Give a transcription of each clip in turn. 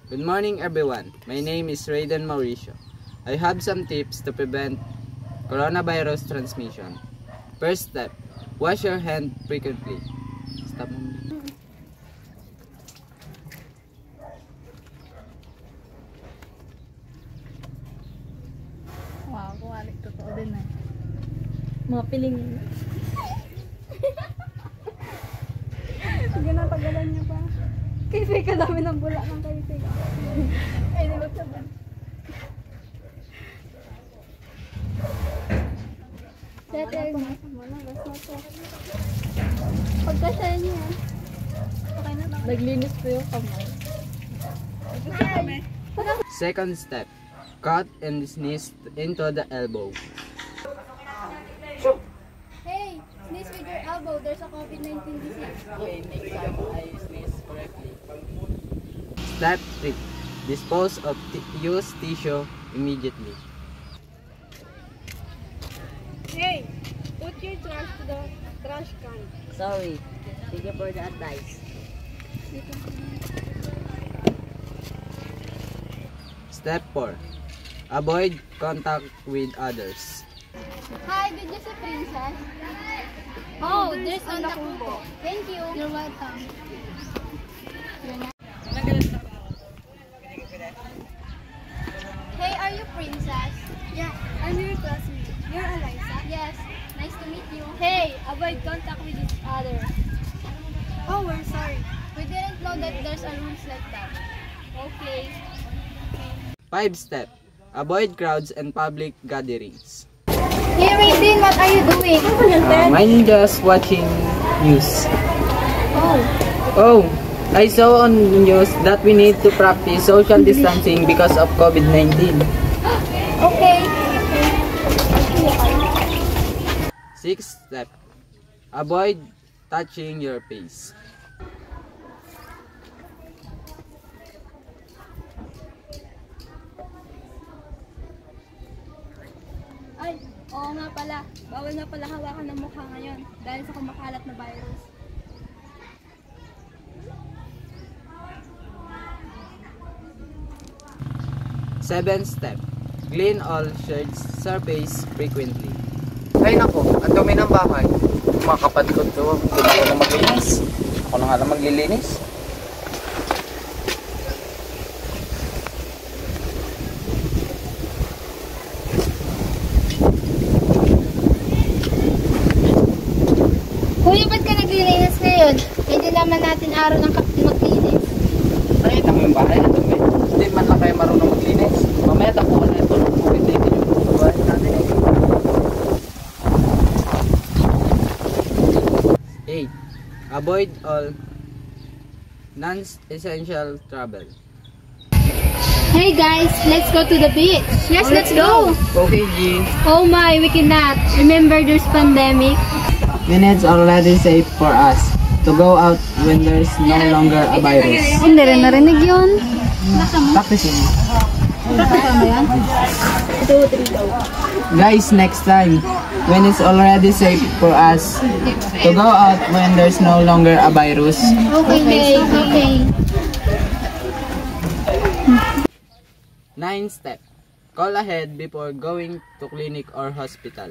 Good morning everyone. My name is Raiden Mauricio. I have some tips to prevent coronavirus transmission. First step, wash your hand frequently. Stop mo. Wow, kuwalik totoo din eh. Mga piling. Sige na, tagalan niyo pa. Kayfay ka dami ng bula ng kayfay. Ay, nagot na ba? Settle mo. Pagkasya niya. Okay na ba? Naglinis ko yung kamay. Second step, cut and sneeze into the elbow. Hey, sneeze with your elbow. There's a COVID-19 disease. Okay, next time I sneeze correctly. Step 3, dispose of used tissue immediately. Hey, put your trash to the trash can. Sorry. Thank you for the advice. Step 4, avoid contact with others. Hi, did you see Princess? Oh, there's on the kubo. Thank you. You're welcome. Hey, are you Princess? Yeah, I'm your classmate. You're Eliza? Yes, nice to meet you. Hey, avoid contact with each other. Oh, we're sorry. We didn't know that there's a rules like that. Okay. 5 step, avoid crowds and public gatherings. Hey, Raiden, what are you doing? I'm just watching news. Oh. Oh, I saw on the news that we need to practice social distancing because of COVID-19. Okay. 6th step, avoid touching your face. Ay, oo nga pala. Bawal na pala hawakan ng mukha ngayon dahil sa kumakalat na virus. Seventh step, clean all shared surface frequently. Ay nako, ang dumi ng bahay. Mga kapatid ko to, hindi ako na maglinis. Ako na nga lang maglilinis. Kuya, ba't ka naglilinis ngayon? Hindi naman natin araw ng maglinis. Nakita mo yung bahay na dumi. Hindi man lang kayo marunong maglinis. Mamaya tapuan na ito ng COVID-19 yung bahay natin. 8. Avoid all non-essential travel. Hey guys, let's go to the beach. Yes, let's go. Okay, G. Oh my, we cannot. Remember there's pandemic. Minutes already safe for us to go out when there's no longer a virus. Hindi rin narinig yun. Practicing. Guys, next time, when it's already safe for us to go out when there's no longer a virus. Okay, okay. 9th step, call ahead before going to clinic or hospital.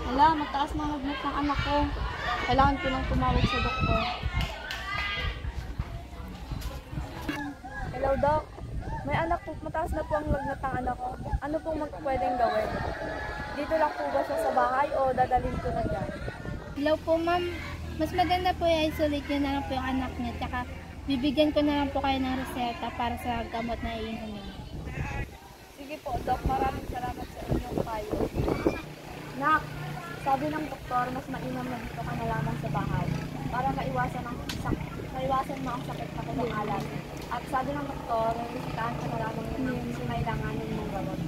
Hala, mataas na lagnat ng anak ko. Kailangan ko nang tumawag sa doktor. Hello, Doc. May anak po, mataas na po ang lagnat ng anak ko. Ano pong pwedeng gawin? Dito lang po ba siya sa bahay o dadalhin ko na dyan? Hello po ma'am. Mas maganda po i-isolate niyo na lang po yung anak niya. Tsaka bibigyan ko na lang po kayo ng reseta para sa gamot na iinumin. Sige po, Doc. Maraming salamat sa inyong payo. Nak, sabi ng doktor, mas mainam na dito ka na lamang sa bahay para maiwasan mo ang sakit na kumakalat. At sabi ng doktor, bisitahan ka na lamang yun ang sinailanganin mong gamot.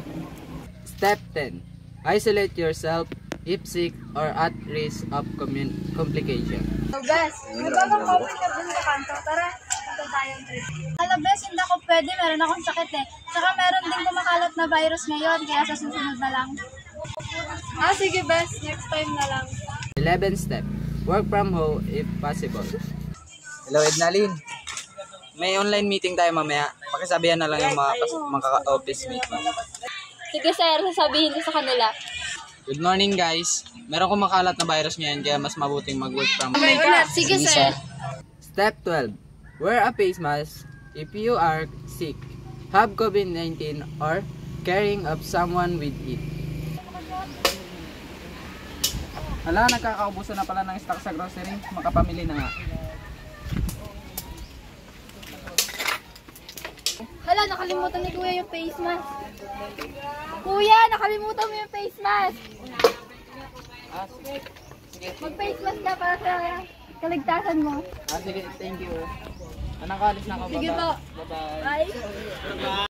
Step 10, isolate yourself if sick or at risk of complication. So Bes, nagpapang-COVID ka dun sa kanto. Tara, punta tayong trip. Hala Bes, hindi ako pwede. Meron akong sakit eh. Tsaka meron din kumakalat na virus ngayon. Kaya sa susunod na lang. Ah, sige Bes. Next time na lang. 11th step, work from home if possible. Hello Ednalyn. may online meeting tayo mamaya. Pakisabihan na lang yung mga office mate mo. Sige sir, sasabihin ko sa kanila. Good morning guys. Meron kumakalat na virus ngayon kaya mas mabuting mag-work from home. Sige sir. Step 12. Wear a face mask if you are sick, have COVID-19, or carrying of someone with it. Hala, nagkakaubusan na pala ng stock sa grocery. Makapamili na nga. Hala, nakalimutan ni Kuya yung face mask. Kuya, nakalimutan mo yung face mask. Sige. Mag-face mask ka para sa kaligtasan mo. Sige, thank you. Anong kalis na ako? Sige po. Bye-bye. Bye.